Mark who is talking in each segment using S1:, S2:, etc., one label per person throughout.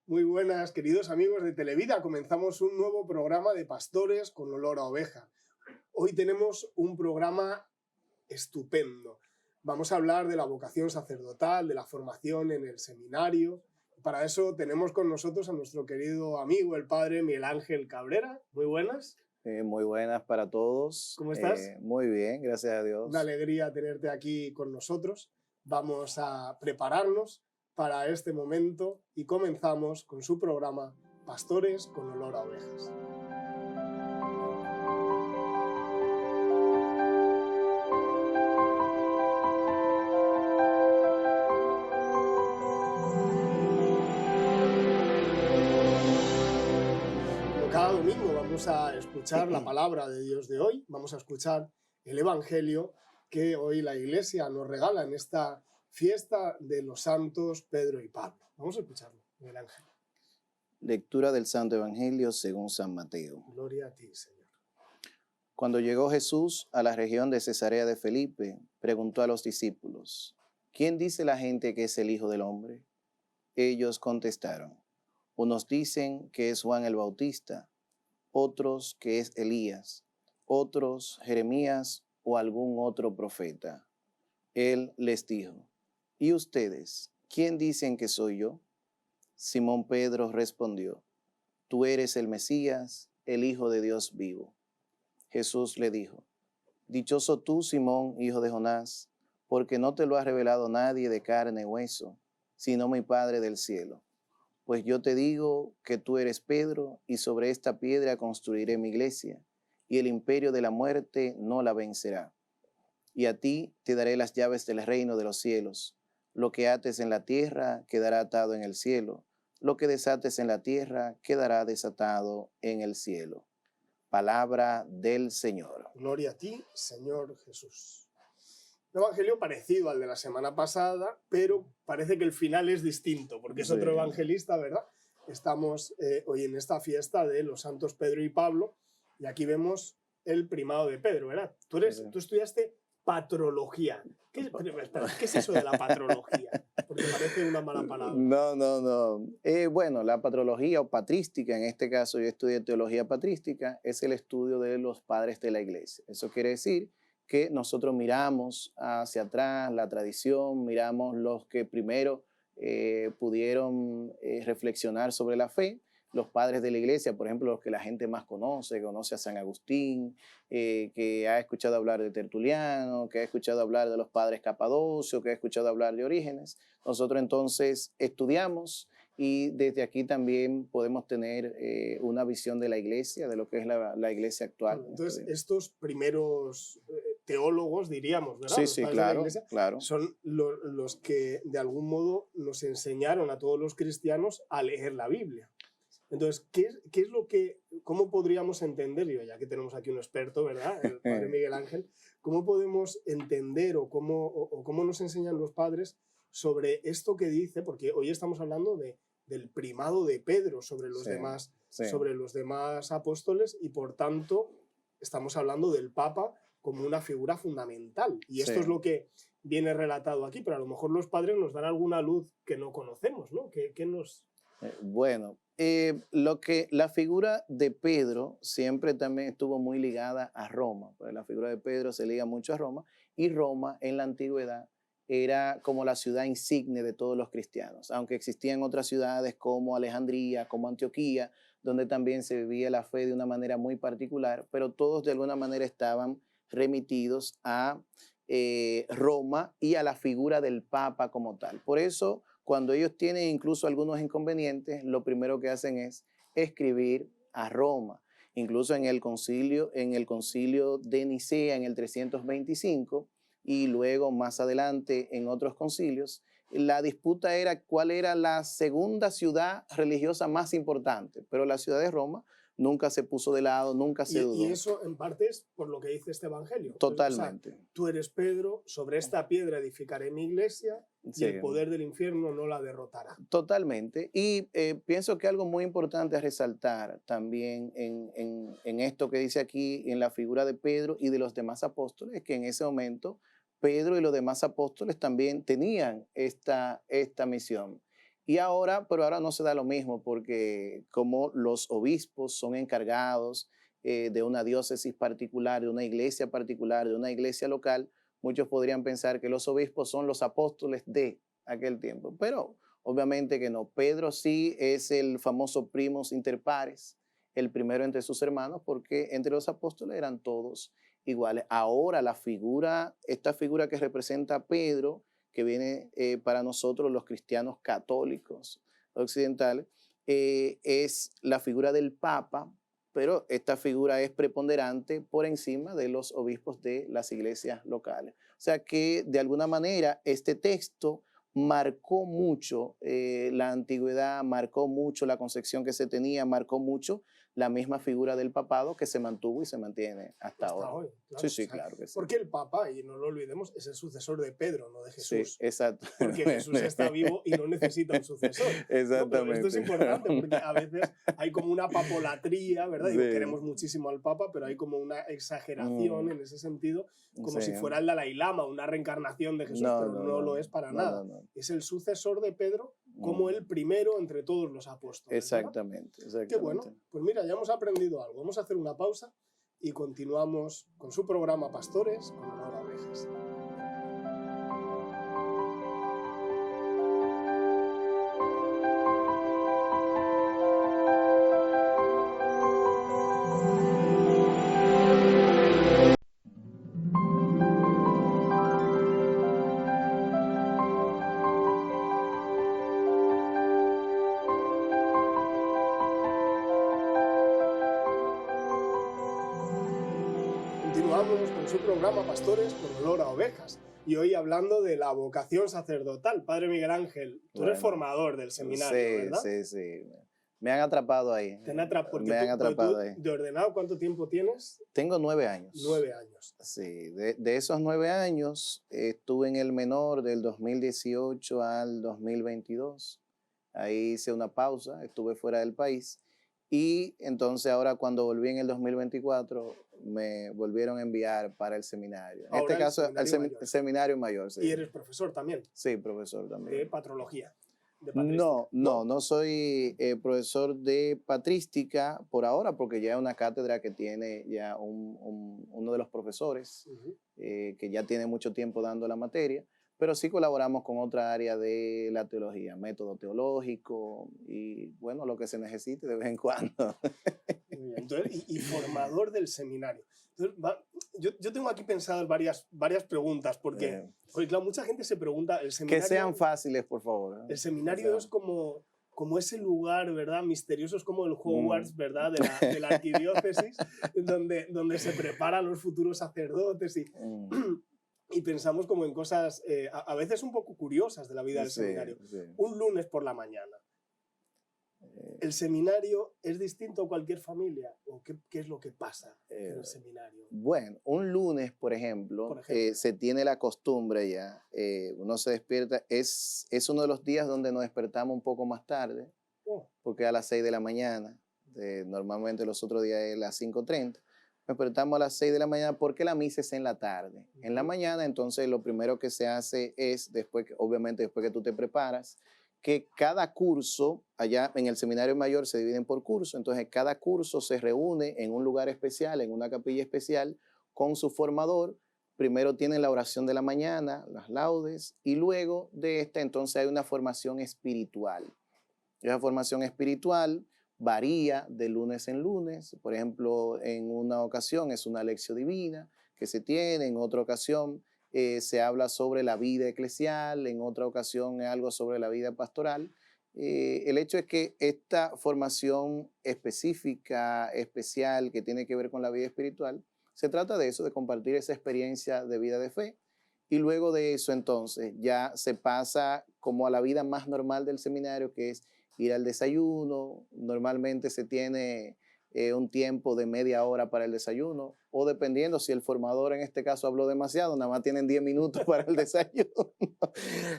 S1: Muy buenas, queridos amigos de Televida. Comenzamos un nuevo programa de pastores con olor a oveja. Hoy tenemos un programa estupendo. Vamos a hablar de la vocación sacerdotal, de la formación en el seminario. Para eso tenemos con nosotros a nuestro querido amigo, el padre Miguel Ángel Cabrera. Muy buenas.
S2: Muy buenas para todos.
S1: ¿Cómo estás?
S2: Muy bien, gracias a Dios.
S1: Una alegría tenerte aquí con nosotros. Vamos a prepararnos para este momento y comenzamos con su programa Pastores con olor a ovejas. Como cada domingo vamos a escuchar la palabra de Dios de hoy, vamos a escuchar el Evangelio que hoy la Iglesia nos regala en esta fiesta de los santos Pedro y Pablo. Vamos a escucharlo, Miguel Ángel.
S2: Lectura del Santo Evangelio según San Mateo.
S1: Gloria a ti, Señor.
S2: Cuando llegó Jesús a la región de Cesarea de Felipe, preguntó a los discípulos: ¿Quién dice la gente que es el Hijo del Hombre? Ellos contestaron: unos dicen que es Juan el Bautista, otros que es Elías, otros Jeremías o algún otro profeta. Él les dijo: ¿y ustedes, quién dicen que soy yo? Simón Pedro respondió: tú eres el Mesías, el Hijo de Dios vivo. Jesús le dijo: dichoso tú, Simón, hijo de Jonás, porque no te lo ha revelado nadie de carne y hueso, sino mi Padre del cielo. Pues yo te digo que tú eres Pedro, y sobre esta piedra construiré mi iglesia, y el imperio de la muerte no la vencerá. Y a ti te daré las llaves del reino de los cielos. Lo que ates en la tierra quedará atado en el cielo. Lo que desates en la tierra quedará desatado en el cielo. Palabra del Señor.
S1: Gloria a ti, Señor Jesús. Un evangelio parecido al de la semana pasada, pero parece que el final es distinto, porque es otro evangelista, ¿verdad? Estamos hoy en esta fiesta de los santos Pedro y Pablo, y aquí vemos el primado de Pedro, ¿verdad? Tú estudiaste patrología. ¿Qué es eso de la patrología? Porque parece una mala palabra.
S2: No. Bueno, la patrología o patrística, en este caso yo estudié teología patrística, es el estudio de los padres de la iglesia. Eso quiere decir que nosotros miramos hacia atrás la tradición, miramos los que primero pudieron reflexionar sobre la fe. Los padres de la iglesia, por ejemplo, los que la gente más conoce a San Agustín, que ha escuchado hablar de Tertuliano, que ha escuchado hablar de los padres Capadocios, que ha escuchado hablar de Orígenes. Nosotros entonces estudiamos y desde aquí también podemos tener una visión de la iglesia, de lo que es la iglesia actual.
S1: Entonces, estos primeros teólogos, diríamos, ¿verdad?
S2: Sí, claro, claro.
S1: Son los que de algún modo nos enseñaron a todos los cristianos a leer la Biblia. Entonces, ¿qué es lo que, cómo podríamos entender, ya que tenemos aquí un experto, ¿verdad? El padre Miguel Ángel, cómo podemos entender o cómo nos enseñan los padres sobre esto que dice, porque hoy estamos hablando del primado de Pedro sobre los demás apóstoles y por tanto estamos hablando del Papa como una figura fundamental. Y esto es lo que viene relatado aquí, pero a lo mejor los padres nos dan alguna luz que no conocemos, ¿no? ¿Qué nos...?
S2: Bueno, la figura de Pedro siempre también estuvo muy ligada a Roma, pues la figura de Pedro se liga mucho a Roma, y Roma en la antigüedad era como la ciudad insigne de todos los cristianos, aunque existían otras ciudades como Alejandría, como Antioquía, donde también se vivía la fe de una manera muy particular, pero todos de alguna manera estaban remitidos a Roma y a la figura del Papa como tal. Por eso, cuando ellos tienen incluso algunos inconvenientes, lo primero que hacen es escribir a Roma. Incluso en el concilio de Nicea en el 325 y luego más adelante en otros concilios, la disputa era cuál era la segunda ciudad religiosa más importante, pero la ciudad de Roma nunca se puso de lado, nunca se dudó.
S1: Y eso en parte es por lo que dice este evangelio.
S2: Totalmente.
S1: O sea, tú eres Pedro, sobre esta piedra edificaré mi iglesia y el poder del infierno no la derrotará.
S2: Totalmente. Y pienso que algo muy importante a resaltar también en esto que dice aquí, en la figura de Pedro y de los demás apóstoles, que en ese momento Pedro y los demás apóstoles también tenían esta misión. Y ahora, pero ahora no se da lo mismo porque como los obispos son encargados de una diócesis particular, de una iglesia particular, de una iglesia local, muchos podrían pensar que los obispos son los apóstoles de aquel tiempo, pero obviamente que no. Pedro sí es el famoso primus inter pares, el primero entre sus hermanos, porque entre los apóstoles eran todos iguales. Ahora esta figura que representa a Pedro, que viene para nosotros los cristianos católicos occidentales, es la figura del Papa, pero esta figura es preponderante por encima de los obispos de las iglesias locales. O sea que de alguna manera este texto marcó mucho la antigüedad, marcó mucho la concepción que se tenía, marcó mucho la misma figura del papado que se mantuvo y se mantiene hasta ahora.
S1: Hoy, claro.
S2: Sí, sí,
S1: O sea,
S2: claro que sí.
S1: porque el Papa, y no lo olvidemos, es el sucesor de Pedro, no de Jesús.
S2: Sí, exacto.
S1: Porque Jesús está vivo y no necesita un sucesor.
S2: Exactamente.
S1: ¿No? Pero esto es importante porque a veces hay como una papolatría, ¿verdad?
S2: Sí.
S1: Digo, queremos muchísimo al Papa, pero hay como una exageración en ese sentido, como
S2: Sí.
S1: si fuera el Dalai Lama, una reencarnación de Jesús, pero no lo es para nada. Es el sucesor de Pedro como el primero entre todos los apóstoles.
S2: Exactamente, exactamente.
S1: Qué bueno. Pues mira, ya hemos aprendido algo. Vamos a hacer una pausa y continuamos con su programa Pastores con olor a ovejas. Continuamos con su programa Pastores con olor a ovejas y hoy hablando de la vocación sacerdotal. Padre Miguel Ángel, tú eres formador del seminario, ¿verdad?
S2: Sí. Me han atrapado ahí.
S1: Me han atrapado ahí. ¿De ordenado cuánto tiempo tienes?
S2: Tengo 9 años.
S1: 9 años.
S2: Sí, de esos 9 años estuve en el menor del 2018 al 2022. Ahí hice una pausa, estuve fuera del país. Y entonces ahora cuando volví en el 2024 me volvieron a enviar para el seminario. En este caso, el seminario mayor. Sí.
S1: ¿Y eres profesor también?
S2: Sí, profesor también.
S1: ¿De patrología?
S2: No soy profesor de patrística por ahora, porque ya es una cátedra que tiene ya uno de los profesores que ya tiene mucho tiempo dando la materia, pero sí colaboramos con otra área de la teología, método teológico y bueno, lo que se necesite de vez en cuando.
S1: Entonces, y formador del seminario. Entonces, yo tengo aquí pensadas varias preguntas, porque claro, mucha gente se pregunta, el seminario...
S2: Que sean fáciles, por favor.
S1: El seminario es como ese lugar, ¿verdad? Misterioso, es como el Hogwarts, ¿verdad? De la arquidiócesis, donde se preparan los futuros sacerdotes y pensamos como en cosas a veces un poco curiosas de la vida del seminario.
S2: Sí.
S1: Un lunes por la mañana. ¿El seminario es distinto a cualquier familia? ¿O qué es lo que pasa en el seminario?
S2: Bueno, un lunes, por ejemplo se tiene la costumbre ya, uno se despierta, es uno de los días donde nos despertamos un poco más tarde, porque a las 6 de la mañana, normalmente los otros días es las 5:30, nos despertamos a las 6 de la mañana porque la misa es en la tarde. En la mañana, entonces, lo primero que se hace es, obviamente después que tú te preparas, que cada curso, allá en el seminario mayor se dividen por curso, entonces cada curso se reúne en un lugar especial, en una capilla especial, con su formador. Primero tienen la oración de la mañana, las laudes, y luego de esta entonces hay una formación espiritual. Esa formación espiritual varía de lunes en lunes. Por ejemplo, en una ocasión es una lección divina que se tiene, en otra ocasión se habla sobre la vida eclesial, en otra ocasión es algo sobre la vida pastoral. El hecho es que esta formación específica, especial, que tiene que ver con la vida espiritual, se trata de eso, de compartir esa experiencia de vida de fe. Y luego de eso, entonces, ya se pasa como a la vida más normal del seminario, que es ir al desayuno. Normalmente se tiene un tiempo de media hora para el desayuno, o dependiendo si el formador en este caso habló demasiado, nada más tienen 10 minutos para el desayuno.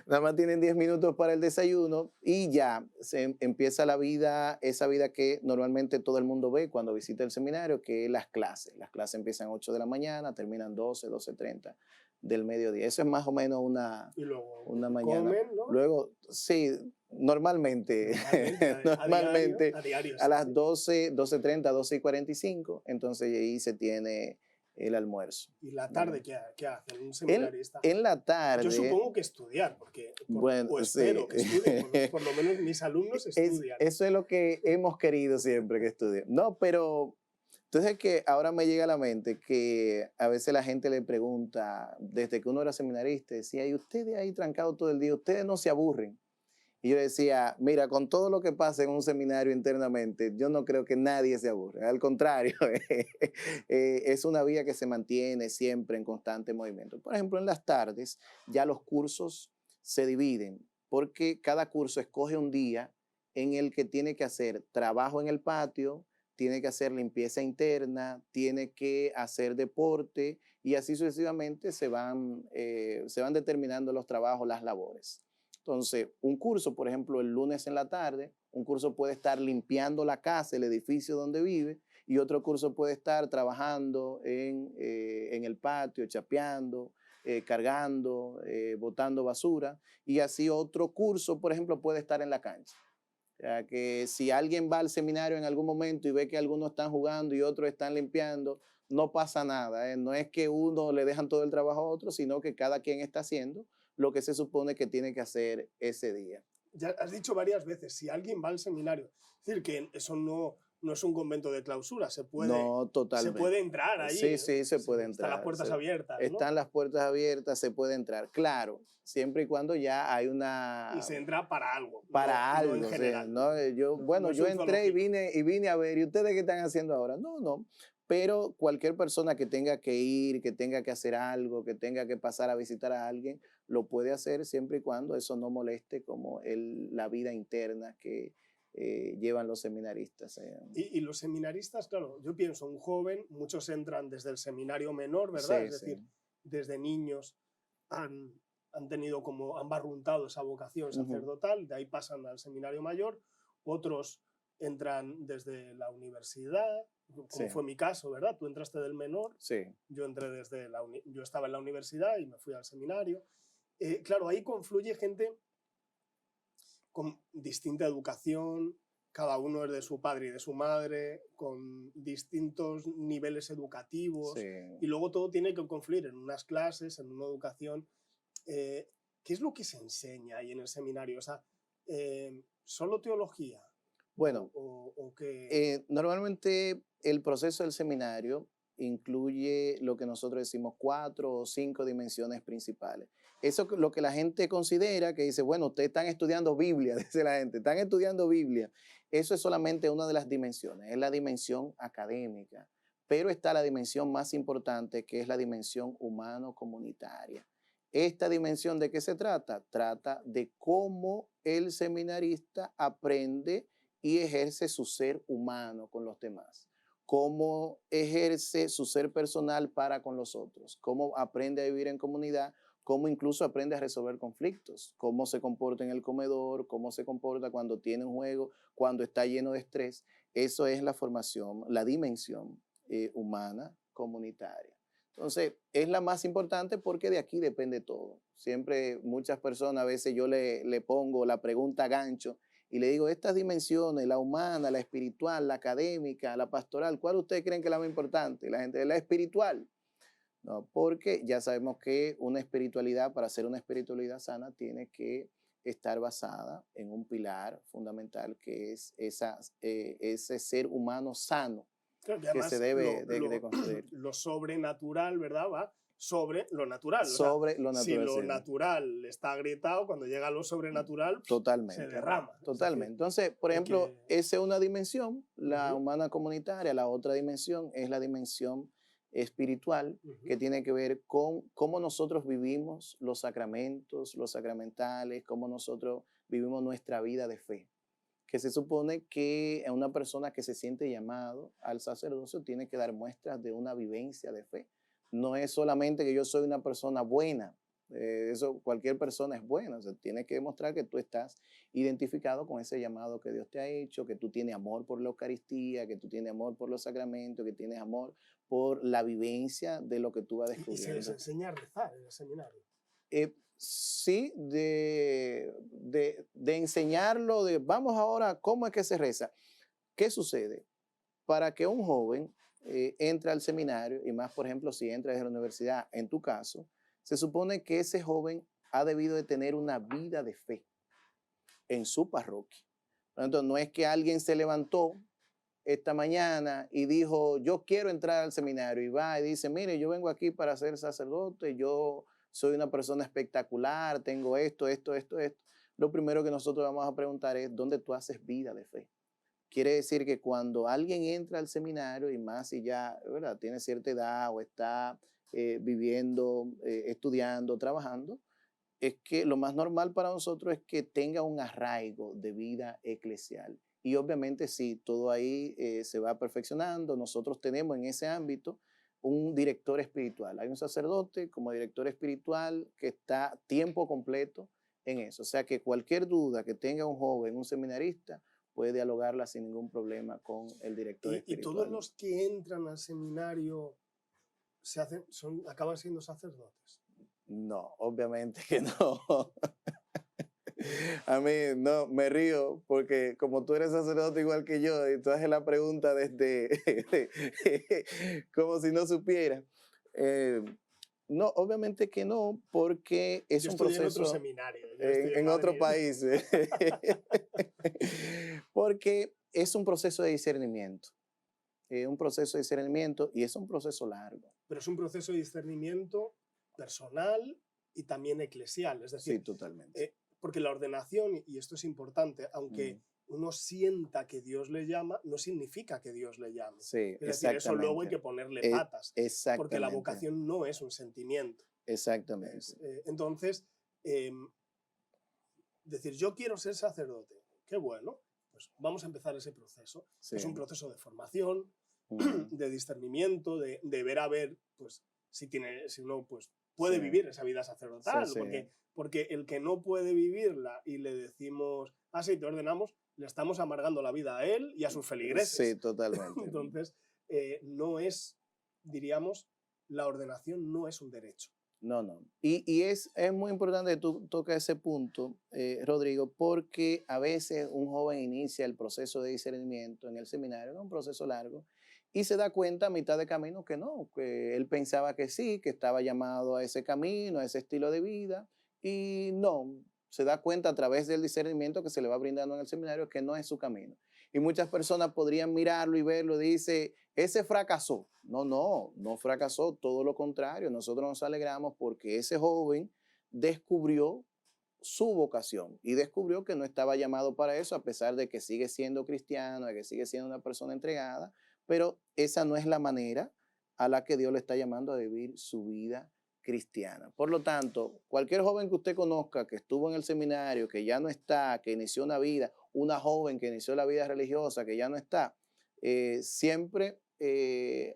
S2: Nada más tienen 10 minutos para el desayuno y ya se empieza la vida, esa vida que normalmente todo el mundo ve cuando visita el seminario, que es las clases. Las clases empiezan a 8 de la mañana, terminan 12:30 del mediodía. Eso es más o menos una mañana.
S1: Comen, ¿no?
S2: Luego, sí, Normalmente, normalmente
S1: a diario,
S2: a
S1: sí,
S2: las
S1: sí.
S2: 12:30, 12:45, entonces ahí se tiene el almuerzo,
S1: ¿Y la
S2: ¿verdad?
S1: tarde qué hacen? Un
S2: En,
S1: seminarista.
S2: en la
S1: Yo
S2: tarde,
S1: supongo que estudiar, porque,
S2: bueno,
S1: o
S2: sí,
S1: espero que estudien, por lo menos mis alumnos estudian.
S2: eso es lo que hemos querido siempre que estudie. No, pero entonces que ahora me llega a la mente que a veces la gente le pregunta, desde que uno era seminarista, decía, ¿y ustedes ahí trancados todo el día, ustedes no se aburren? Y yo decía, mira, con todo lo que pasa en un seminario internamente, yo no creo que nadie se aburre. Al contrario, es una vía que se mantiene siempre en constante movimiento. Por ejemplo, en las tardes ya los cursos se dividen porque cada curso escoge un día en el que tiene que hacer trabajo en el patio, tiene que hacer limpieza interna, tiene que hacer deporte y así sucesivamente se van determinando los trabajos, las labores. Entonces, un curso, por ejemplo, el lunes en la tarde, un curso puede estar limpiando la casa, el edificio donde vive, y otro curso puede estar trabajando en el patio, chapeando, cargando, botando basura, y así otro curso, por ejemplo, puede estar en la cancha. O sea, que si alguien va al seminario en algún momento y ve que algunos están jugando y otros están limpiando, no pasa nada, ¿eh? No es que uno le dejan todo el trabajo a otro, sino que cada quien está haciendo lo que se supone que tiene que hacer ese día.
S1: Ya has dicho varias veces, si alguien va al seminario, es decir, que eso no es un convento de clausura,
S2: No,
S1: se
S2: totalmente.
S1: puede entrar
S2: Sí,
S1: ahí,
S2: sí, se puede
S1: están las
S2: entrar.
S1: puertas abiertas, ¿no?
S2: Están las puertas abiertas, se puede entrar. Claro, siempre y cuando ya hay
S1: Y
S2: una
S1: se entra para algo,
S2: para
S1: no en
S2: algo, o sea,
S1: general,
S2: ¿no?
S1: no
S2: Bueno,
S1: es
S2: yo
S1: un
S2: entré y
S1: zoológico.
S2: vine a ver, ¿y ustedes qué están haciendo ahora? No, no, pero cualquier persona que tenga que ir, que tenga que hacer algo, que tenga que pasar a visitar a alguien, lo puede hacer siempre y cuando eso no moleste como la vida interna que llevan los seminaristas.
S1: Y los seminaristas, claro, yo pienso, un joven, muchos entran desde el seminario menor, ¿verdad?
S2: Sí,
S1: Es
S2: sí.
S1: decir, desde niños han, han tenido como, han barruntado esa vocación
S2: Ujú.
S1: sacerdotal, de ahí pasan al seminario mayor, otros entran desde la universidad,
S2: Sí,
S1: como fue mi caso, ¿verdad? Tú entraste del menor,
S2: sí.
S1: yo entré desde yo estaba en la universidad y me fui al seminario. Claro, ahí confluye gente con distinta educación, cada uno es de su padre y de su madre, con distintos niveles
S2: Sí.
S1: educativos, y luego todo tiene que confluir en unas clases, en una educación. Eh, ¿Qué es lo que se enseña ahí en el seminario? O sea, ¿solo teología?
S2: Bueno,
S1: O qué?
S2: normalmente el proceso del seminario incluye lo que nosotros decimos 4 o 5 dimensiones principales. Eso es lo que la gente considera que dice, bueno, ustedes están estudiando Biblia, dice la gente, están estudiando Biblia. Eso es solamente una de las dimensiones, es la dimensión académica, pero está la dimensión más importante que es la dimensión humano-comunitaria. Esta dimensión, ¿de qué se trata? Trata de cómo el seminarista aprende y ejerce su ser humano con los demás, cómo ejerce su ser personal para con los otros, cómo aprende a vivir en comunidad, cómo incluso aprende a resolver conflictos, cómo se comporta en el comedor, cómo se comporta cuando tiene un juego, cuando está lleno de estrés. Eso es la formación, la dimensión humana comunitaria. Entonces, es la más importante porque de aquí depende todo. Siempre muchas personas, a veces yo le pongo la pregunta gancho y le digo, estas dimensiones, la humana, la espiritual, la académica, la pastoral, ¿cuál ustedes creen que es la más importante? La gente de la espiritual. No, porque ya sabemos que una espiritualidad, para ser una espiritualidad sana, tiene que estar basada en un pilar fundamental que es ese ser humano sano
S1: Claro, que
S2: que se
S1: además
S2: debe de construir
S1: lo sobrenatural, ¿verdad? Va sobre lo natural. O sea,
S2: sobre lo
S1: si
S2: natural.
S1: lo
S2: Sí.
S1: natural está agrietado, cuando llega lo sobrenatural, se
S2: Totalmente,
S1: derrama. Es
S2: totalmente.
S1: decir,
S2: Entonces, por
S1: hay
S2: ejemplo,
S1: que...
S2: esa es una dimensión, la
S1: Ujú,
S2: humana comunitaria. La otra dimensión es la dimensión espiritual, que
S1: ujú.
S2: tiene que ver con cómo nosotros vivimos los sacramentos, los sacramentales, cómo nosotros vivimos nuestra vida de fe. Que se supone que una persona que se siente llamado al sacerdocio tiene que dar muestras de una vivencia de fe. No es solamente que yo soy una persona buena, eso cualquier persona es buena, o sea, tiene que demostrar que tú estás identificado con ese llamado que Dios te ha hecho, que tú tienes amor por la Eucaristía, que tú tienes amor por los sacramentos, que tienes amor por la vivencia de lo que tú vas
S1: Y se les
S2: descubriendo.
S1: enseña a rezar en el seminario.
S2: sí, de enseñarlo, de vamos ahora, ¿cómo es que se reza? ¿Qué sucede? Para que un joven entre al seminario, y más, por ejemplo, si entra desde la universidad, en tu caso, se supone que ese joven ha debido de tener una vida de fe en su parroquia. Por lo tanto, no es que alguien se levantó esta mañana y dijo, yo quiero entrar al seminario, y va y dice, mire, yo vengo aquí para ser sacerdote, yo soy una persona espectacular, tengo esto, esto, esto, esto. Lo primero que nosotros vamos a preguntar es, ¿dónde tú haces vida de fe? Quiere decir que cuando alguien entra al seminario, y más si ya, ¿verdad?, tiene cierta edad o está viviendo, estudiando, trabajando, es que lo más normal para nosotros es que tenga un arraigo de vida eclesial. Y obviamente sí, todo ahí se va perfeccionando. Nosotros tenemos en ese ámbito un director espiritual. Hay un sacerdote como director espiritual que está tiempo completo en eso. O sea que cualquier duda que tenga un joven, un seminarista, puede dialogarla sin ningún problema con el director
S1: Y
S2: espiritual.
S1: todos los que entran al seminario acaban siendo sacerdotes.
S2: No, obviamente que no. A mí no, me río porque como tú eres sacerdote igual que yo y tú haces la pregunta desde como si no supiera. Eh, no, obviamente que no, porque es
S1: Yo
S2: un
S1: estudié en otro
S2: proceso
S1: seminario, yo estoy en
S2: en otro
S1: Madrid.
S2: país, porque es un proceso de discernimiento, un proceso de discernimiento y es un proceso largo.
S1: Pero es un proceso de discernimiento personal y también eclesial. Es
S2: Sí,
S1: decir,
S2: totalmente.
S1: porque la ordenación, y esto es importante, aunque uno sienta que Dios le llama, no significa que Dios le llame.
S2: Sí,
S1: Es decir, eso luego hay
S2: exactamente.
S1: que ponerle patas, porque la
S2: Exactamente.
S1: vocación no es un sentimiento.
S2: Exactamente.
S1: Entonces, decir, yo quiero ser sacerdote, qué bueno, pues vamos a empezar ese proceso.
S2: Sí.
S1: Es un proceso de formación,
S2: Ujú.
S1: de discernimiento, de ver a ver, pues, si uno pues, puede
S2: Sí.
S1: vivir esa vida sacerdotal,
S2: Sí, sí.
S1: porque el que no puede vivirla y le decimos, ah, sí, te ordenamos, le estamos amargando la vida a él y a sus feligreses.
S2: Sí, totalmente.
S1: Entonces, no es, diríamos, la ordenación no es un derecho.
S2: No, no. Y es muy importante que tú tocas ese punto, Rodrigo, porque a veces un joven inicia el proceso de discernimiento en el seminario, es un proceso largo, y se da cuenta a mitad de camino que no, que él pensaba que sí, que estaba llamado a ese camino, a ese estilo de vida, y no, se da cuenta a través del discernimiento que se le va brindando en el seminario que no es su camino. Y muchas personas podrían mirarlo y verlo y dice, ese fracasó. No, no, no fracasó, todo lo contrario. Nosotros nos alegramos porque ese joven descubrió su vocación y descubrió que no estaba llamado para eso, a pesar de que sigue siendo cristiano, de que sigue siendo una persona entregada, pero esa no es la manera a la que Dios le está llamando a vivir su vida cristiana. Por lo tanto, cualquier joven que usted conozca que estuvo en el seminario, que ya no está, que inició una vida, una joven que inició la vida religiosa, que ya no está, siempre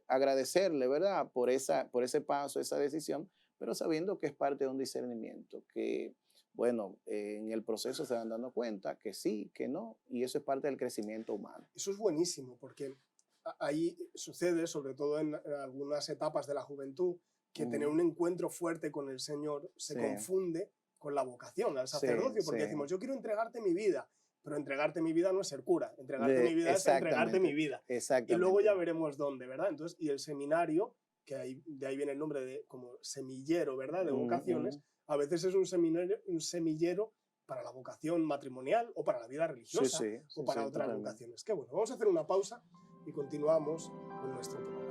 S2: agradecerle, ¿verdad? Por ese paso, esa decisión, pero sabiendo que es parte de un discernimiento, que, bueno, en el proceso se van dando cuenta que sí, que no, y eso es parte del crecimiento humano.
S1: Eso es buenísimo, porque ahí sucede, sobre todo en algunas etapas de la juventud, que tener un encuentro fuerte con el Señor se confunde con la vocación al sacerdocio, porque decimos, yo quiero entregarte mi vida, pero entregarte mi vida no es ser cura, entregarte mi vida es entregarte mi vida. Y luego ya veremos dónde, ¿verdad? Entonces, y el seminario, que de ahí viene el nombre de como semillero, ¿verdad? De vocaciones, a veces es un semillero para la vocación matrimonial o para la vida religiosa o para otras vocaciones. Qué bueno, vamos a hacer una pausa y continuamos con nuestro programa.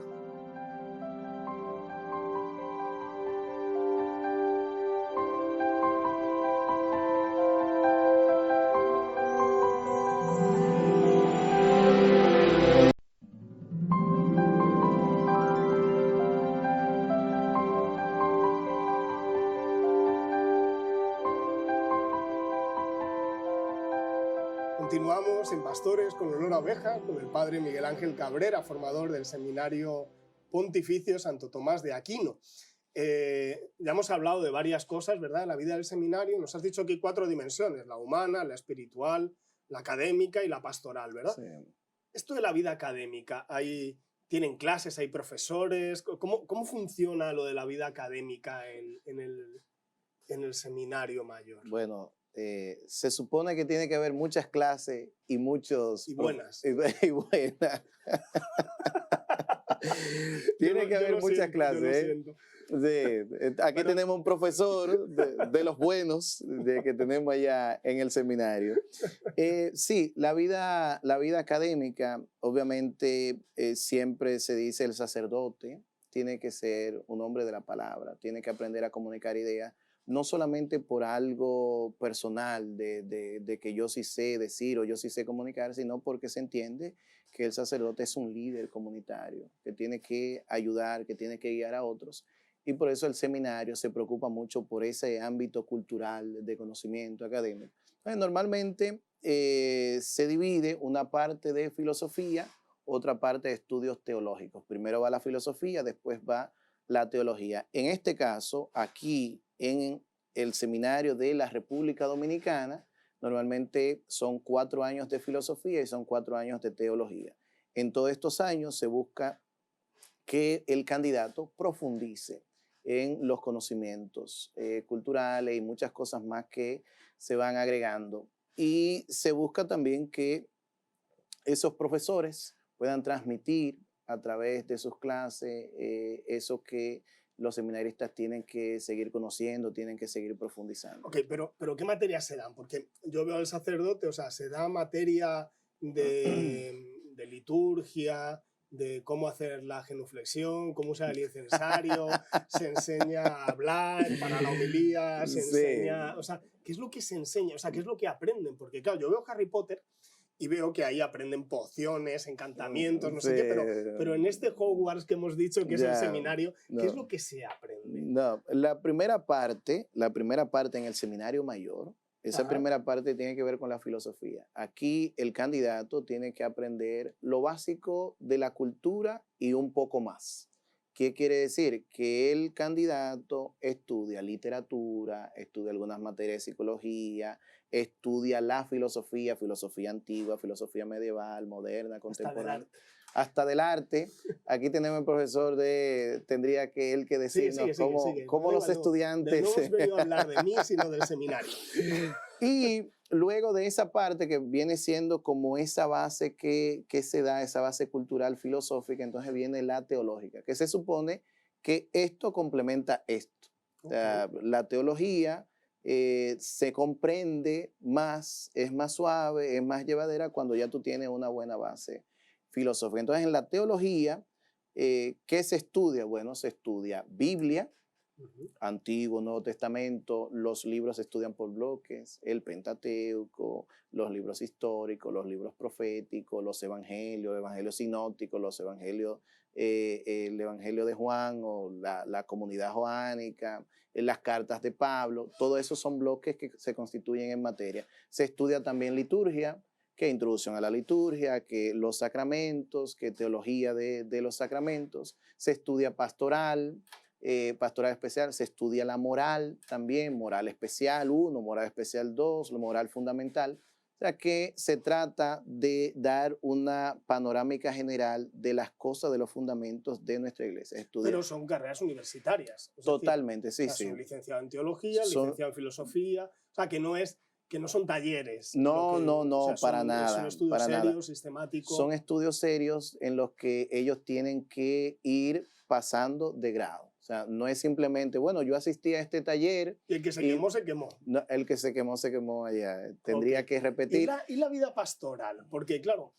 S1: Continuamos en Pastores con olor a oveja con el padre Miguel Ángel Cabrera, formador del Seminario Pontificio Santo Tomás de Aquino. Ya hemos hablado de varias cosas, ¿verdad? En la vida del seminario nos has dicho que hay 4 dimensiones, la humana, la espiritual, la académica y la pastoral, ¿verdad?
S2: Sí.
S1: Esto de la vida académica, ¿tienen clases, hay profesores? ¿Cómo funciona lo de la vida académica en el en el seminario mayor?
S2: Bueno, se supone que tiene que haber muchas clases y muchos...
S1: Y buenas.
S2: Y buenas. Tiene que haber muchas clases.
S1: Yo lo siento.
S2: Sí, aquí tenemos un profesor de los buenos que tenemos allá en el seminario. Sí, la vida académica, obviamente, siempre se dice el sacerdote tiene que ser un hombre de la palabra, tiene que aprender a comunicar ideas, no solamente por algo personal de que yo sí sé decir o yo sí sé comunicar, sino porque se entiende que el sacerdote es un líder comunitario, que tiene que ayudar, que tiene que guiar a otros. Y por eso el seminario se preocupa mucho por ese ámbito cultural de conocimiento académico. Normalmente se divide una parte de filosofía, otra parte de estudios teológicos. Primero va la filosofía, después va la teología. En este caso, aquí en el seminario de la República Dominicana, normalmente son 4 años de filosofía y son 4 años de teología. En todos estos años se busca que el candidato profundice en los conocimientos culturales y muchas cosas más que se van agregando. Y se busca también que esos profesores puedan transmitir a través de sus clases eso que los seminaristas tienen que seguir conociendo, tienen que seguir profundizando.
S1: Ok, pero ¿qué materias se dan? Porque yo veo al sacerdote, o sea, se da materia de liturgia, de cómo hacer la genuflexión, cómo usar el incensario, se enseña a hablar para la homilía, se enseña, o sea, ¿qué es lo que se enseña? O sea, ¿qué es lo que aprenden? Porque claro, yo veo Harry Potter y veo que ahí aprenden pociones, encantamientos, no sé qué, pero en este Hogwarts que hemos dicho que es el seminario, ¿qué es lo que se aprende?
S2: No, la primera parte en el seminario mayor, esa primera parte tiene que ver con la filosofía. Aquí el candidato tiene que aprender lo básico de la cultura y un poco más. ¿Qué quiere decir? Que el candidato estudia literatura, estudia algunas materias de psicología, estudia la filosofía, filosofía antigua, filosofía medieval, moderna, contemporánea. Hasta del arte. Aquí tenemos el profesor tendría que él que decirnos cómo los estudiantes...
S1: No hemos venido a hablar de mí, sino del seminario.
S2: Y luego de esa parte que viene siendo como esa base que se da, esa base cultural filosófica, entonces viene la teológica, que se supone que esto complementa esto. Okay. La teología se comprende más, es más suave, es más llevadera cuando ya tú tienes una buena base filosófica. Entonces, en la teología, ¿qué se estudia? Bueno, se estudia Biblia, Antiguo, Nuevo Testamento, los libros se estudian por bloques, el Pentateuco, los libros históricos, los libros proféticos, los evangelios sinópticos, los evangelios, el evangelio de Juan o la comunidad joánica, las cartas de Pablo, todo eso son bloques que se constituyen en materia. Se estudia también liturgia, que introducción a la liturgia, que los sacramentos, que teología de los sacramentos, se estudia pastoral especial, se estudia la moral también, moral especial 1, moral especial 2, moral fundamental. O sea que se trata de dar una panorámica general de las cosas, de los fundamentos de nuestra iglesia.
S1: Pero son carreras universitarias.
S2: Totalmente, decir,
S1: sí. Son licenciado en teología, licenciado en filosofía, o sea que no son talleres.
S2: No,
S1: o sea,
S2: para nada.
S1: Son estudios serios, sistemáticos.
S2: Son estudios serios en los que ellos tienen que ir pasando de grado. O sea, no es simplemente, bueno, yo asistí a este taller.
S1: Y el que se quemó, se quemó.
S2: No, el que se quemó allá. Tendría que repetir.
S1: ¿Y la vida pastoral? Porque, claro,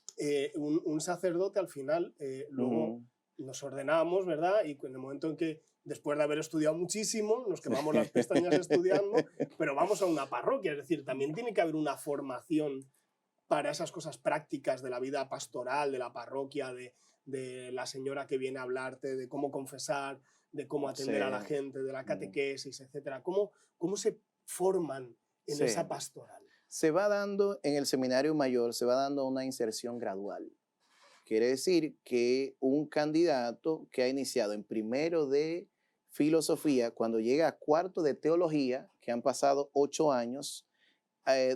S1: un sacerdote al final, luego nos ordenamos, ¿verdad? Y en el momento en que, después de haber estudiado muchísimo, nos quemamos las pestañas estudiando, pero vamos a una parroquia. Es decir, también tiene que haber una formación para esas cosas prácticas de la vida pastoral, de la parroquia, de la señora que viene a hablarte, de cómo confesar, de cómo atender a la gente, de la catequesis, etc. ¿Cómo se forman en esa pastoral?
S2: Se va dando en el seminario mayor, se va dando una inserción gradual. Quiere decir que un candidato que ha iniciado en primero de filosofía, cuando llega a cuarto de teología, que han pasado 8 años,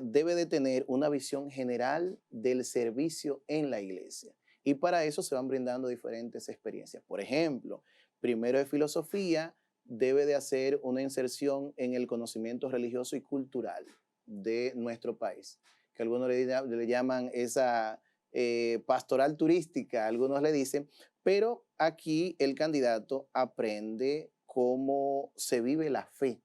S2: debe de tener una visión general del servicio en la iglesia. Y para eso se van brindando diferentes experiencias. Por ejemplo, primero de filosofía, debe de hacer una inserción en el conocimiento religioso y cultural de nuestro país, que algunos le llaman esa pastoral turística, algunos le dicen, pero aquí el candidato aprende cómo se vive la fe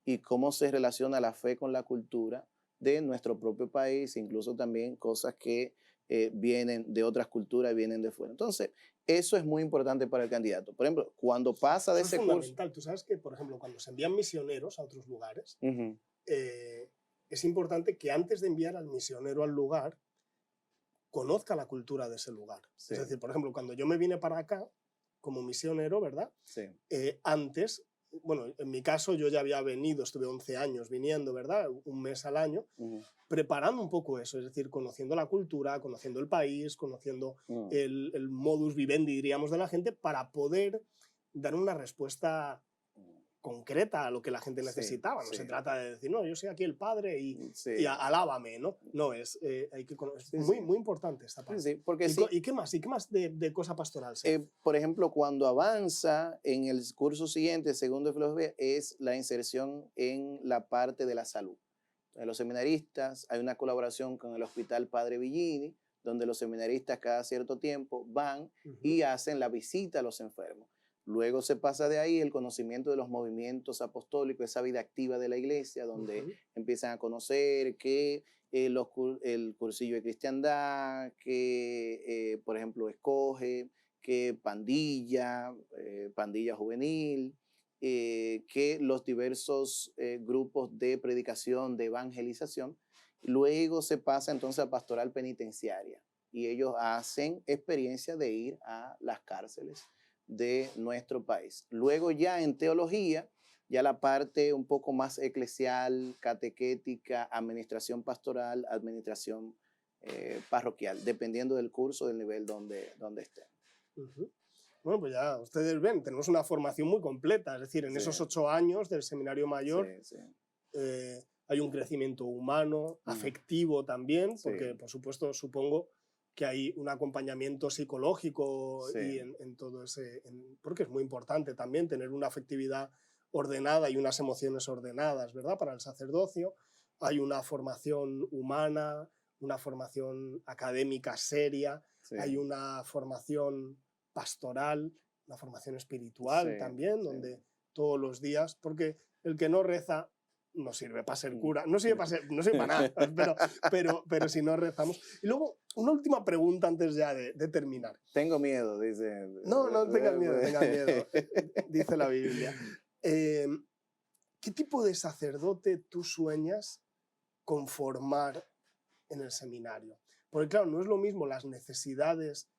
S2: y cómo se relaciona la fe con la cultura de nuestro propio país, incluso también cosas que vienen de otras culturas, vienen de fuera. Entonces, eso es muy importante para el candidato. Por ejemplo, cuando pasa de
S1: Eso es
S2: ese curso...
S1: fundamental. Tú sabes que, por ejemplo, cuando se envían misioneros a otros lugares,
S2: Ujú,
S1: es importante que antes de enviar al misionero al lugar, conozca la cultura de ese lugar.
S2: sí,
S1: Es decir, por ejemplo, cuando yo me vine para acá como misionero, ¿verdad?
S2: sí,
S1: Antes, bueno, en mi caso yo ya había venido, estuve 11 años viniendo, ¿verdad? Un mes al año,
S2: ujú,
S1: preparando un poco eso, es decir, conociendo la cultura, conociendo el país, conociendo
S2: mm,
S1: el modus vivendi, diríamos, de la gente, para poder dar una respuesta concreta a lo que la gente
S2: sí,
S1: necesitaba. No
S2: sí,
S1: se trata de decir, no, yo soy aquí el padre y
S2: sí,
S1: alábame, ¿no? No, es, es
S2: sí,
S1: muy,
S2: sí,
S1: muy importante esta
S2: sí,
S1: parte.
S2: sí, porque sí,
S1: ¿Y qué más? ¿Y qué más de cosa pastoral se hace?
S2: por ejemplo, cuando avanza en el curso siguiente, segundo de filosofía, es la inserción en la parte de la salud. En los seminaristas hay una colaboración con el Hospital Padre Villini, donde los seminaristas cada cierto tiempo van
S1: Ujú,
S2: y hacen la visita a los enfermos. Luego se pasa de ahí el conocimiento de los movimientos apostólicos, esa vida activa de la iglesia, donde
S1: ujú.
S2: empiezan a conocer que el cursillo de cristiandad, que por ejemplo escoge, que pandilla, pandilla juvenil, que los diversos grupos de predicación, de evangelización. Luego se pasa entonces a pastoral penitenciaria y ellos hacen experiencia de ir a las cárceles de nuestro país. Luego ya en teología, ya la parte un poco más eclesial, catequética, administración pastoral, administración parroquial, dependiendo del curso, del nivel donde estén.
S1: Ujú. Bueno, pues ya ustedes ven, tenemos una formación muy completa, es decir, en
S2: Sí,
S1: esos 8 años del seminario
S2: sí,
S1: mayor
S2: sí.
S1: hay un crecimiento humano,
S2: Ujú,
S1: afectivo también,
S2: sí,
S1: porque por supuesto supongo que hay un acompañamiento psicológico
S2: sí,
S1: y en todo ese, porque es muy importante también tener una afectividad ordenada y unas emociones ordenadas, ¿verdad? Para el sacerdocio. Hay una formación humana, una formación académica seria,
S2: sí,
S1: hay una formación pastoral, una formación
S2: sí,
S1: espiritual también,
S2: sí.
S1: donde todos los días, porque el que no reza no sirve para ser
S2: Mm.
S1: cura, no sirve no sirve para nada, pero si no rezamos. Y luego, una última pregunta antes ya de terminar.
S2: Tengo miedo, dice.
S1: No, no tengas miedo, dice la Biblia. Eh, ¿Qué tipo de sacerdote tú sueñas conformar en el seminario? Porque claro, no es lo mismo las necesidades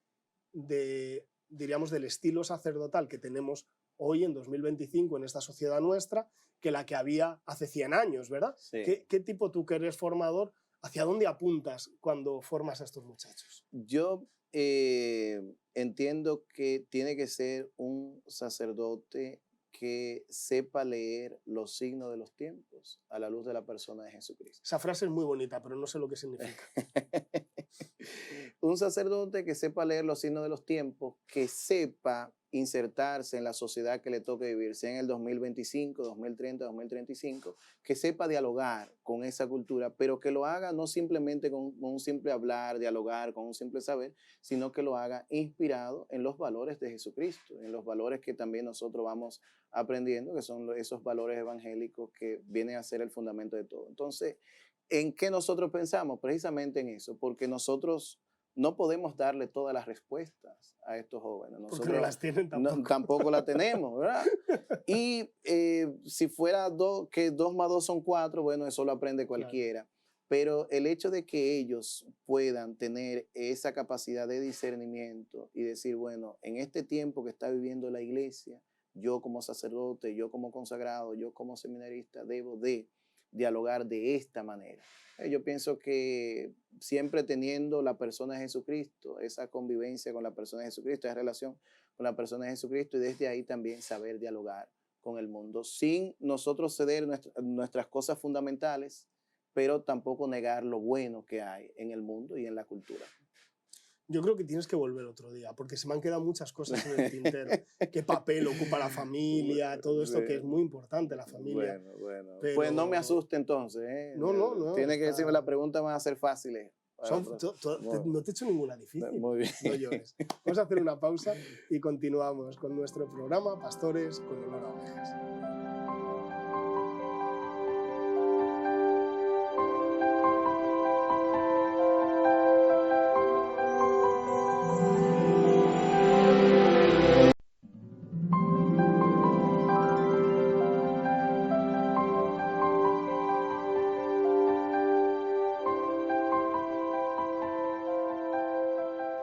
S1: diríamos, del estilo sacerdotal que tenemos hoy en 2025 en esta sociedad nuestra que la que había hace 100 años, ¿verdad?
S2: Sí.
S1: ¿Qué tipo tú que eres formador, hacia dónde apuntas cuando formas a estos muchachos?
S2: Yo entiendo que tiene que ser un sacerdote que sepa leer los signos de los tiempos a la luz de la persona de Jesucristo.
S1: Esa frase es muy bonita, pero no sé lo que significa.
S2: Un sacerdote que sepa leer los signos de los tiempos, que sepa insertarse en la sociedad que le toque vivir, sea en el 2025, 2030, 2035, que sepa dialogar con esa cultura, pero que lo haga no simplemente con un simple hablar, dialogar, con un simple saber, sino que lo haga inspirado en los valores de Jesucristo, en los valores que también nosotros vamos aprendiendo, que son esos valores evangélicos que vienen a ser el fundamento de todo. Entonces, ¿en qué nosotros pensamos? Precisamente en eso, porque nosotros no podemos darle todas las respuestas a estos jóvenes.
S1: Porque no
S2: Nosotros
S1: las tienen tampoco.
S2: tampoco la tenemos, ¿verdad? Y si fuera que 2 más 2 son 4, bueno, eso lo aprende
S1: Claro.
S2: cualquiera. Pero el hecho de que ellos puedan tener esa capacidad de discernimiento y decir, bueno, en este tiempo que está viviendo la iglesia, yo como sacerdote, yo como consagrado, yo como seminarista, debo de dialogar de esta manera. Yo pienso que siempre teniendo la persona de Jesucristo, esa convivencia con la persona de Jesucristo, esa relación con la persona de Jesucristo y desde ahí también saber dialogar con el mundo sin nosotros ceder nuestras cosas fundamentales, pero tampoco negar lo bueno que hay en el mundo y en la cultura.
S1: Yo creo que tienes que volver otro día, porque se me han quedado muchas cosas en el tintero. ¿Qué papel ocupa la familia? Todo esto que es muy importante, la familia.
S2: Bueno.
S1: Pero...
S2: Pues no me asuste entonces, ¿eh?
S1: No.
S2: Tiene que decirme, la pregunta va a ser fácil.
S1: No te he hecho ninguna difícil.
S2: Muy bien.
S1: No llores. Vamos a hacer una pausa y continuamos con nuestro programa Pastores con olor a ovejas.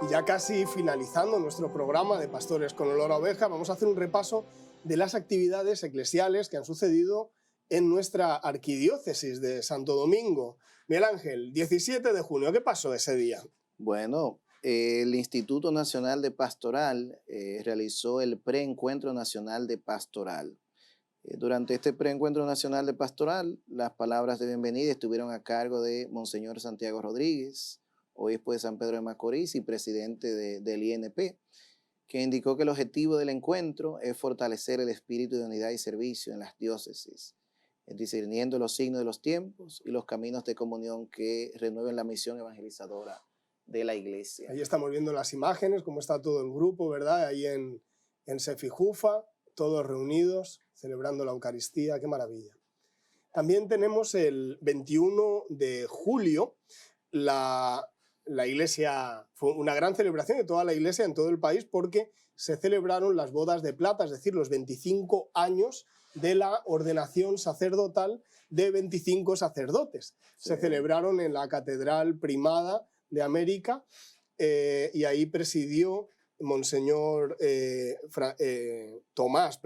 S1: Y ya casi finalizando nuestro programa de Pastores con olor a oveja, vamos a hacer un repaso de las actividades eclesiales que han sucedido en nuestra arquidiócesis de Santo Domingo. Miguel Ángel, 17 de junio, ¿qué pasó ese día?
S2: Bueno, el Instituto Nacional de Pastoral realizó el Preencuentro Nacional de Pastoral. Durante este Preencuentro Nacional de Pastoral, las palabras de bienvenida estuvieron a cargo de Monseñor Santiago Rodríguez, obispo de San Pedro de Macorís y presidente del INP, que indicó que el objetivo del encuentro es fortalecer el espíritu de unidad y servicio en las diócesis, discerniendo los signos de los tiempos y los caminos de comunión que renueven la misión evangelizadora de la Iglesia.
S1: Ahí estamos viendo las imágenes, cómo está todo el grupo, ¿verdad? Ahí en Sefijufa, todos reunidos, celebrando la Eucaristía, qué maravilla. También tenemos el 21 de julio, la Iglesia, fue una gran celebración de toda la Iglesia en todo el país porque se celebraron las bodas de plata, es decir, los 25 años de la ordenación sacerdotal de 25 sacerdotes. Sí. Se celebraron en la Catedral Primada de América y ahí presidió Monseñor Tomás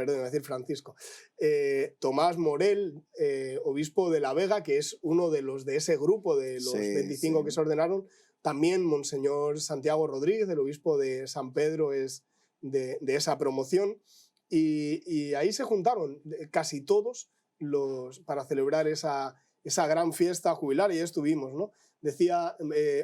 S1: Morel, obispo de La Vega, que es uno de los de ese grupo de los 25 que se ordenaron. También Monseñor Santiago Rodríguez, el obispo de San Pedro, es de esa promoción. Y ahí se juntaron casi todos para celebrar esa gran fiesta jubilar, y ya estuvimos, ¿no? Decía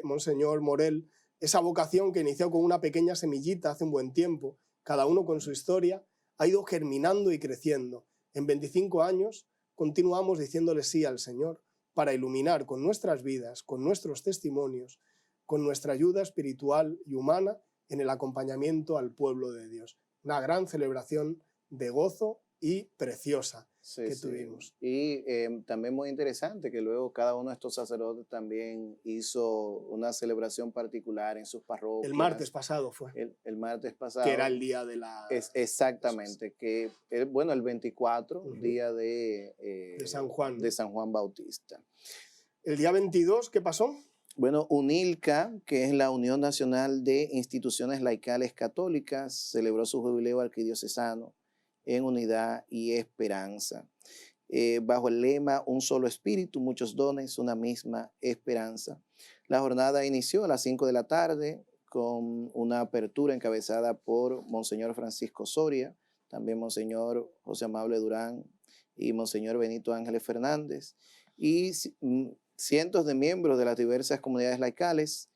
S1: Monseñor Morel, esa vocación que inició con una pequeña semillita hace un buen tiempo, cada uno con su historia, ha ido germinando y creciendo. En 25 años continuamos diciéndole sí al Señor para iluminar con nuestras vidas, con nuestros testimonios, con nuestra ayuda espiritual y humana en el acompañamiento al pueblo de Dios. Una gran celebración de gozo y preciosa que tuvimos.
S2: Y también muy interesante que luego cada uno de estos sacerdotes también hizo una celebración particular en sus parroquias.
S1: El martes pasado fue.
S2: El martes pasado.
S1: Que era el día de la...
S2: Exactamente, que el 24, día de
S1: San Juan.
S2: De San Juan Bautista.
S1: El día 22, ¿qué pasó?
S2: Bueno, UNILCA, que es la Unión Nacional de Instituciones Laicales Católicas, celebró su jubileo arquidiocesano en unidad y esperanza. Bajo el lema Un solo espíritu, muchos dones, una misma esperanza. La jornada inició a las 5 de la tarde con una apertura encabezada por Monseñor Francisco Soria, también Monseñor José Amable Durán y Monseñor Benito Ángeles Fernández, y cientos de miembros de las diversas comunidades laicales,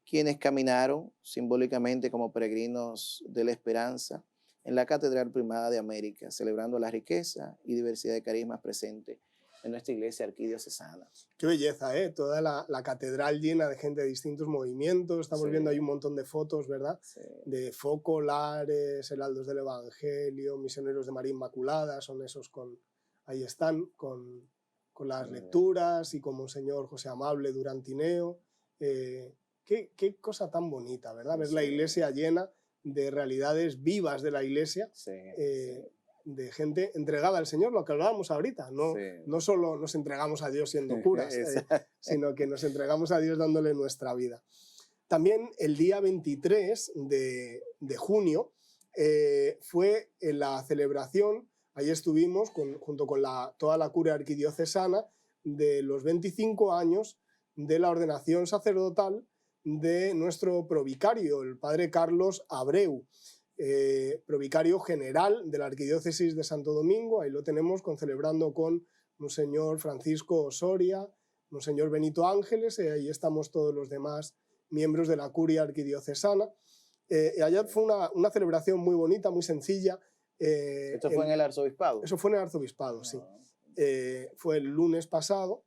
S2: quienes caminaron simbólicamente como peregrinos de la esperanza en la Catedral Primada de América, celebrando la riqueza y diversidad de carismas presentes en nuestra iglesia arquidiocesana.
S1: Qué belleza, ¿eh? Toda la catedral llena de gente de distintos movimientos. Estamos viendo ahí un montón de fotos, ¿verdad? Sí. De focolares, heraldos del Evangelio, misioneros de María Inmaculada, son esos ahí están, con las lecturas y con Monseñor José Amable Durantineo. Qué cosa tan bonita, ¿verdad? Ver la iglesia llena de realidades vivas de la iglesia, de gente entregada al Señor, lo que hablábamos ahorita. No solo nos entregamos a Dios siendo curas, sino que nos entregamos a Dios dándole nuestra vida. También el día 23 de junio fue en la celebración. Ahí estuvimos junto con toda la curia arquidiocesana de los 25 años de la ordenación sacerdotal de nuestro provicario, el padre Carlos Abreu, provicario general de la arquidiócesis de Santo Domingo. Ahí lo tenemos celebrando con Monseñor Francisco Osoria, Monseñor Benito Ángeles, y ahí estamos todos los demás miembros de la curia arquidiocesana. Ayer fue una celebración muy bonita, muy sencilla.
S2: ¿Esto fue en el arzobispado?
S1: Eso fue en el arzobispado, sí.
S2: Ah.
S1: Fue el lunes pasado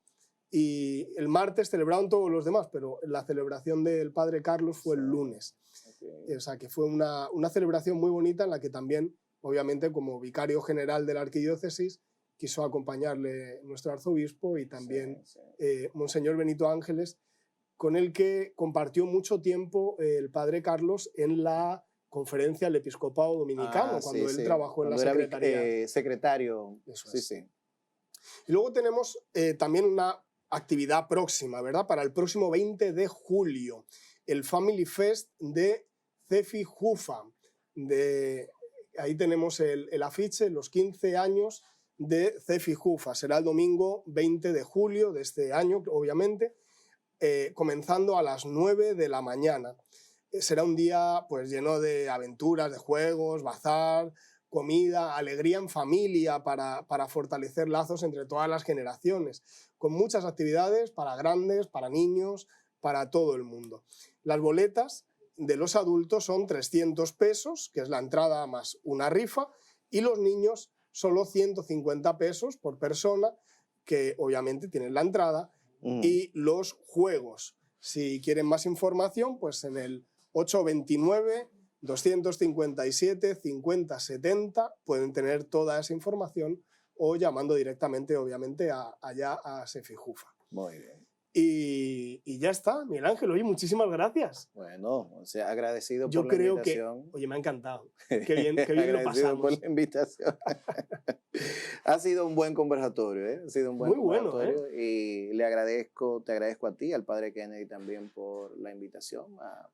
S1: y el martes celebraron todos los demás, pero la celebración del padre Carlos fue el lunes.
S2: Okay.
S1: O sea, que fue una celebración muy bonita en la que también, obviamente, como vicario general de la arquidiócesis, quiso acompañarle nuestro arzobispo y también Monseñor Benito Ángeles, con el que compartió mucho tiempo el padre Carlos en la conferencia del episcopado dominicano, cuando él trabajó en la secretaría.
S2: Era secretario.
S1: Eso
S2: sí,
S1: es.
S2: sí.
S1: Y luego tenemos también una actividad próxima, ¿verdad? Para el próximo 20 de julio, el Family Fest de Cefi Jufa. Ahí tenemos el afiche, los 15 años de Cefi Jufa. Será el domingo 20 de julio de este año, obviamente, comenzando a las 9 de la mañana. Será un día pues, lleno de aventuras, de juegos, bazar, comida, alegría en familia para fortalecer lazos entre todas las generaciones, con muchas actividades para grandes, para niños, para todo el mundo. Las boletas de los adultos son 300 pesos, que es la entrada más una rifa, y los niños solo 150 pesos por persona, que obviamente tienen la entrada, y los juegos. Si quieren más información, pues en el 829-257-5070 pueden tener toda esa información o llamando directamente, obviamente, allá a Cefi Jufa.
S2: Muy bien.
S1: Y ya está, Miguel Ángel, oye, muchísimas gracias.
S2: Bueno, o sea, agradecido
S1: Yo
S2: por la
S1: creo
S2: invitación.
S1: que, oye, me ha encantado. Qué bien lo pasamos.
S2: Por la invitación. Ha sido un buen conversatorio, ¿eh? Ha sido un buen conversatorio.
S1: Bueno,
S2: y te agradezco a ti, al padre Kennedy también por la invitación a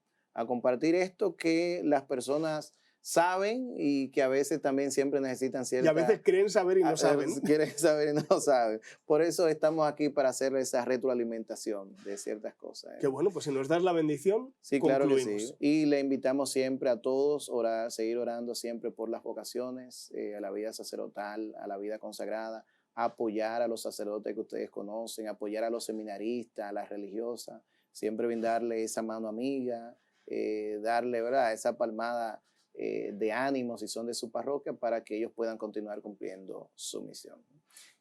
S2: compartir esto que las personas saben y que a veces también siempre necesitan cierta...
S1: Y a veces creen saber y no saben.
S2: Quieren saber y no saben. Por eso estamos aquí para hacer esa retroalimentación de ciertas cosas.
S1: Qué bueno, pues si nos das la bendición,
S2: sí, claro que
S1: concluimos.
S2: sí. Y le invitamos siempre a todos a seguir orando siempre por las vocaciones, a la vida sacerdotal, a la vida consagrada, a apoyar a los sacerdotes que ustedes conocen, apoyar a los seminaristas, a las religiosas, siempre brindarle esa mano amiga, darle, ¿verdad?, esa palmada de ánimo si son de su parroquia para que ellos puedan continuar cumpliendo su misión.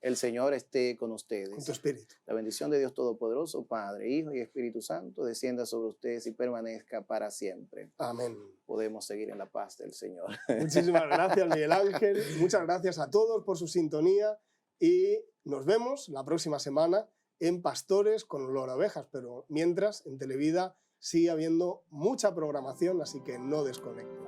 S2: El Señor esté con ustedes.
S1: Con tu espíritu.
S2: La bendición de Dios Todopoderoso, Padre, Hijo y Espíritu Santo, descienda sobre ustedes y permanezca para siempre.
S1: Amén.
S2: Podemos seguir en la paz del Señor.
S1: Muchísimas gracias, Miguel Ángel. Muchas gracias a todos por su sintonía y nos vemos la próxima semana en Pastores con olor a ovejas, pero mientras en Televida sigue habiendo mucha programación, así que no desconecten.